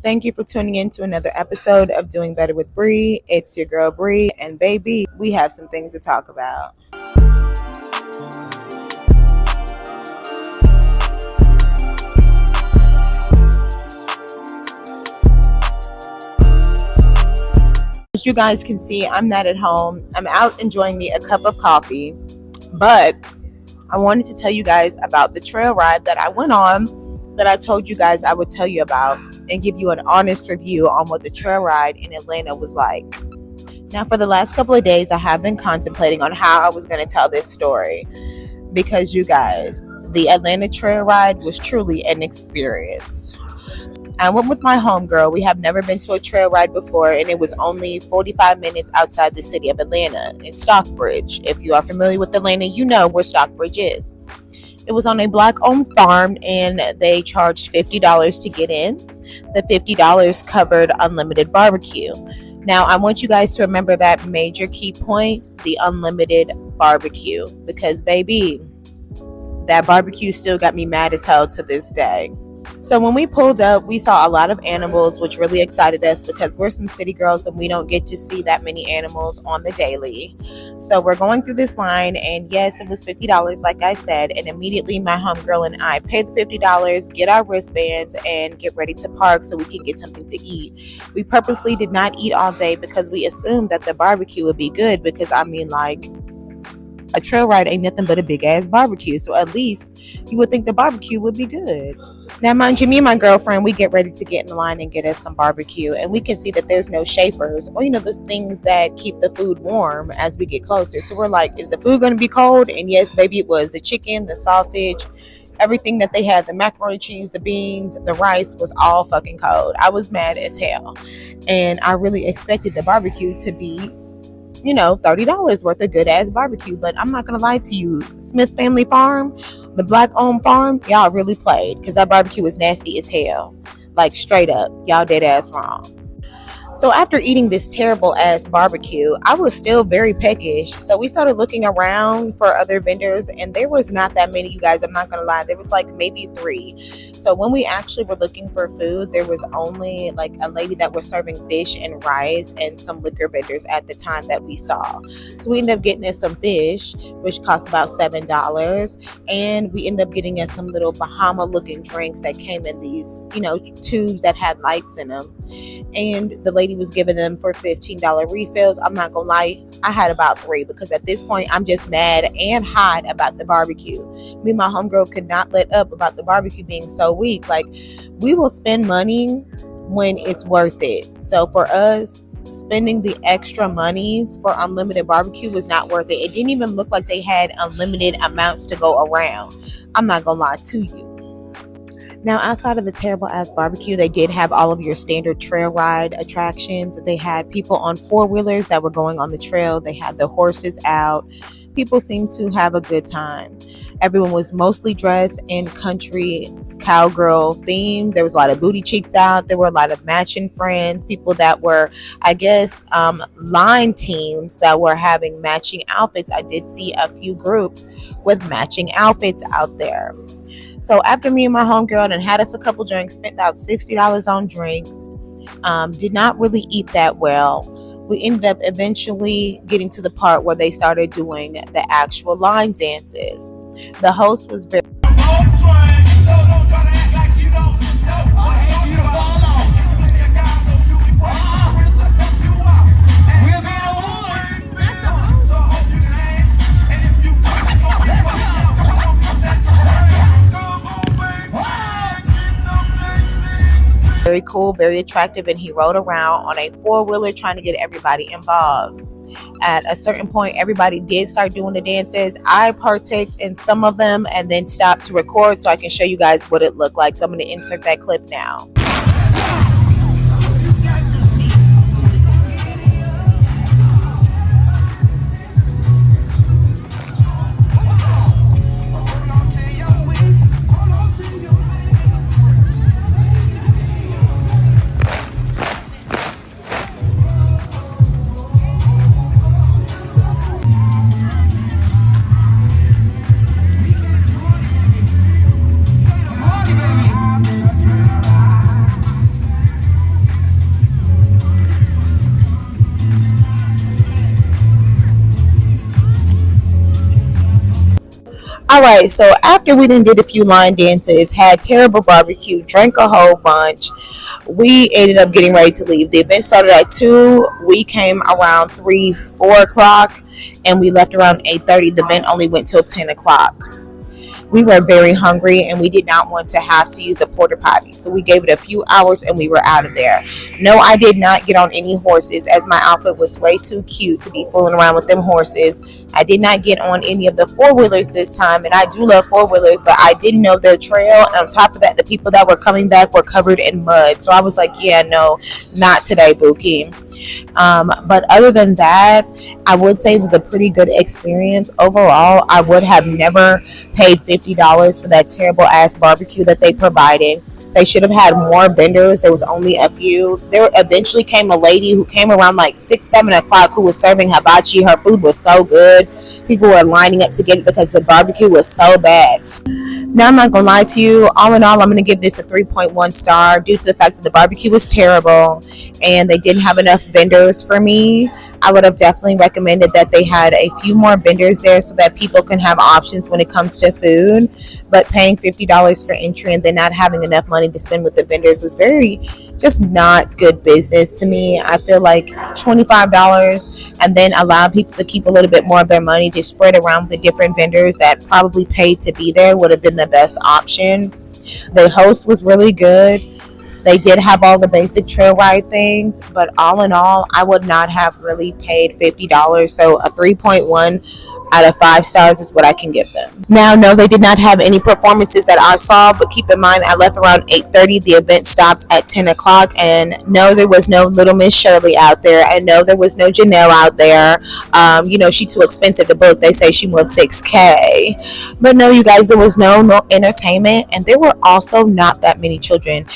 Thank you for tuning in to another episode of Doing Better with Bree. It's your girl Bree, and baby, we have some things to talk about. As you guys can see, I'm not at home. I'm out enjoying me a cup of coffee, but I wanted to tell you guys about the trail ride that I went on that I told you guys I would tell you about and give you an honest review on what the trail ride in Atlanta was like. Now, for the last couple of days, I have been contemplating on how I was going to tell this story because you guys, the Atlanta trail ride was truly an experience. I went with my homegirl. We have never been to a trail ride before, and it was only 45 minutes outside the city of Atlanta in Stockbridge. If you are familiar with Atlanta, you know where Stockbridge is. It was on a Black-owned farm, and they charged $50 to get in. The $50 covered unlimited barbecue. Now, I want you guys to remember that major key point, the unlimited barbecue, because baby, that barbecue still got me mad as hell to this day. So when we pulled up, we saw a lot of animals, which really excited us because we're some city girls and we don't get to see that many animals on the daily. So we're going through this line, and yes, it was $50, like I said, and immediately my homegirl and I paid the $50, get our wristbands, and get ready to park so we can get something to eat. We purposely did not eat all day because we assumed that the barbecue would be good because, a trail ride ain't nothing but a big ass barbecue. So at least you would think the barbecue would be good. Now, mind you, me and my girlfriend, we get ready to get in the line and get us some barbecue. And we can see that there's no shapers or, those things that keep the food warm as we get closer. So we're like, is the food going to be cold? And yes, baby, it was. The chicken, the sausage, everything that they had, the macaroni cheese, the beans, the rice was all fucking cold. I was mad as hell. And I really expected the barbecue to be $30 worth of good ass barbecue. But I'm not gonna lie to you, Smith Family Farm, the Black-owned farm, y'all really played because that barbecue was nasty as hell. Like straight up, y'all dead ass wrong. So after eating this terrible ass barbecue, I was still very peckish. So we started looking around for other vendors, and there was not that many, you guys. I'm not going to lie. There was like maybe 3. So when we actually were looking for food, there was only like a lady that was serving fish and rice and some liquor vendors at the time that we saw. So we ended up getting us some fish, which cost about $7. And we ended up getting us some little Bahama looking drinks that came in these, tubes that had lights in them. And the lady was giving them for $15 refills. I'm not gonna lie, I had about 3 because at this point I'm just mad and hot about the barbecue. Me and my homegirl could not let up about the barbecue being so weak. Like, we will spend money when it's worth it. So for us, spending the extra monies for unlimited barbecue was not worth it. It didn't even look like they had unlimited amounts to go around. I'm not gonna lie to you. Now, outside of the terrible ass barbecue, they did have all of your standard trail ride attractions. They had people on 4-wheelers that were going on the trail. They had the horses out. People seemed to have a good time. Everyone was mostly dressed in country cowgirl theme. There was a lot of booty cheeks out. There were a lot of matching friends, people that were, line teams that were having matching outfits. I did see a few groups with matching outfits out there. So after me and my homegirl and had us a couple drinks, spent about $60 on drinks, did not really eat that well. We ended up eventually getting to the part where they started doing the actual line dances. The host was very very cool, very attractive, and he rode around on a 4-wheeler trying to get everybody involved. At a certain point, everybody did start doing the dances. I partaked in some of them and then stopped to record so I can show you guys what it looked like. So I'm going to insert that clip now. All right, so after we done did a few line dances, had terrible barbecue, drank a whole bunch, we ended up getting ready to leave. The event started at 2. We came around 3, 4 o'clock, and we left around 8:30. The event only went till 10 o'clock. We were very hungry and we did not want to have to use the porta potty. So we gave it a few hours and we were out of there. No, I did not get on any horses as my outfit was way too cute to be fooling around with them horses. I did not get on any of the four-wheelers this time, and I do love four-wheelers, but I didn't know their trail. On top of that, the people that were coming back were covered in mud. So I was like, yeah, no, not today, Buki. But other than that, I would say it was a pretty good experience. Overall, I would have never paid $50 for that terrible ass barbecue that they provided. They should have had more vendors. There was only a few. There eventually came a lady who came around like 6, 7 o'clock who was serving hibachi. Her food was so good. People were lining up to get it because the barbecue was so bad. Now, I'm not going to lie to you. All in all, I'm going to give this a 3.1 star due to the fact that the barbecue was terrible and they didn't have enough vendors for me. I would have definitely recommended that they had a few more vendors there so that people can have options when it comes to food. But paying $50 for entry and then not having enough money to spend with the vendors was just not good business to me. I feel like $25 and then allow people to keep a little bit more of their money to spread around with the different vendors that probably paid to be there would have been the best option. The host was really good. They did have all the basic trail ride things, but all in all, I would not have really paid $50. So a 3.1 out of 5 stars is what I can give them. Now, no, they did not have any performances that I saw, but keep in mind, I left around 8:30. The event stopped at 10 o'clock, and no, there was no Little Miss Shirley out there, and no, there was no Janelle out there. She's too expensive to book. They say she wants $6K. But no, you guys, there was no entertainment, and there were also not that many children.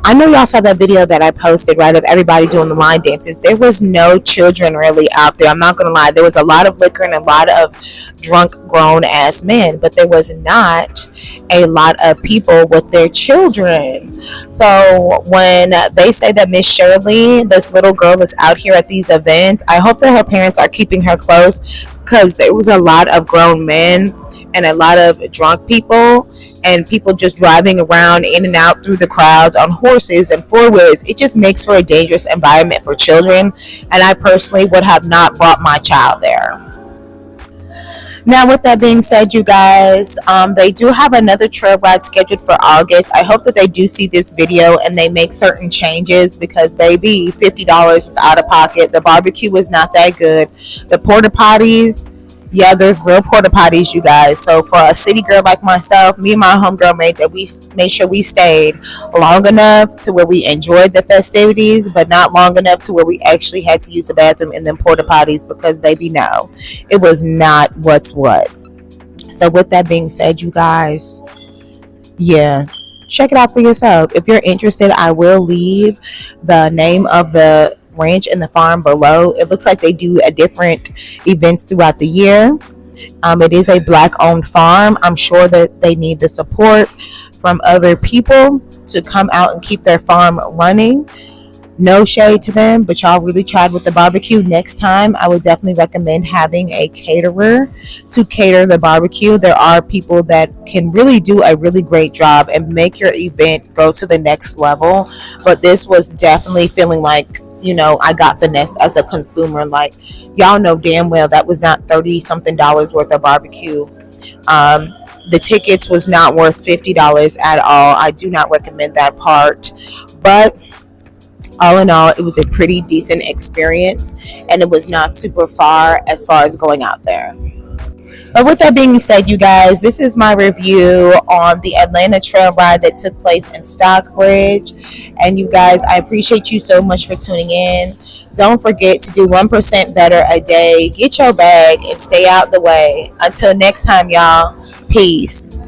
I know y'all saw that video that I posted, right, of everybody doing the line dances. There was no children really out there. I'm not going to lie. There was a lot of liquor and a lot of drunk grown-ass men, but there was not a lot of people with their children. So when they say that Miss Shirley, this little girl, is out here at these events, I hope that her parents are keeping her close because there was a lot of grown men and a lot of drunk people and people just driving around in and out through the crowds on horses and four-wheelers. It just makes for a dangerous environment for children, and I personally would have not brought my child there. Now, with that being said, you guys, they do have another trail ride scheduled for August. I hope that they do see this video and they make certain changes because, baby, $50 was out of pocket. The barbecue was not that good. The porta potties, yeah, there's real porta potties, you guys. So for a city girl like myself, me and my homegirl made sure we stayed long enough to where we enjoyed the festivities, but not long enough to where we actually had to use the bathroom in them porta potties because, baby, no, it was not what's what. So with that being said, you guys, yeah, check it out for yourself. If you're interested, I will leave the name of the ranch and the farm below. It looks like they do a different events throughout the year. It is a black owned farm. I'm sure that they need the support from other people to come out and keep their farm running. No shade to them, but y'all really tried with the barbecue. Next time, I would definitely recommend having a caterer to cater the barbecue. There are people that can really do a really great job and make your event go to the next level. But this was definitely feeling like, I got finessed as a consumer. Like, y'all know damn well that was not $30-something worth of barbecue. The tickets was not worth $50 at all. I do not recommend that part. But all in all, it was a pretty decent experience, and it was not super far as going out there. But with that being said, you guys, this is my review on the Atlanta trail ride that took place in Stockbridge. And you guys, I appreciate you so much for tuning in. Don't forget to do 1% better a day. Get your bag and stay out the way. Until next time, y'all. Peace.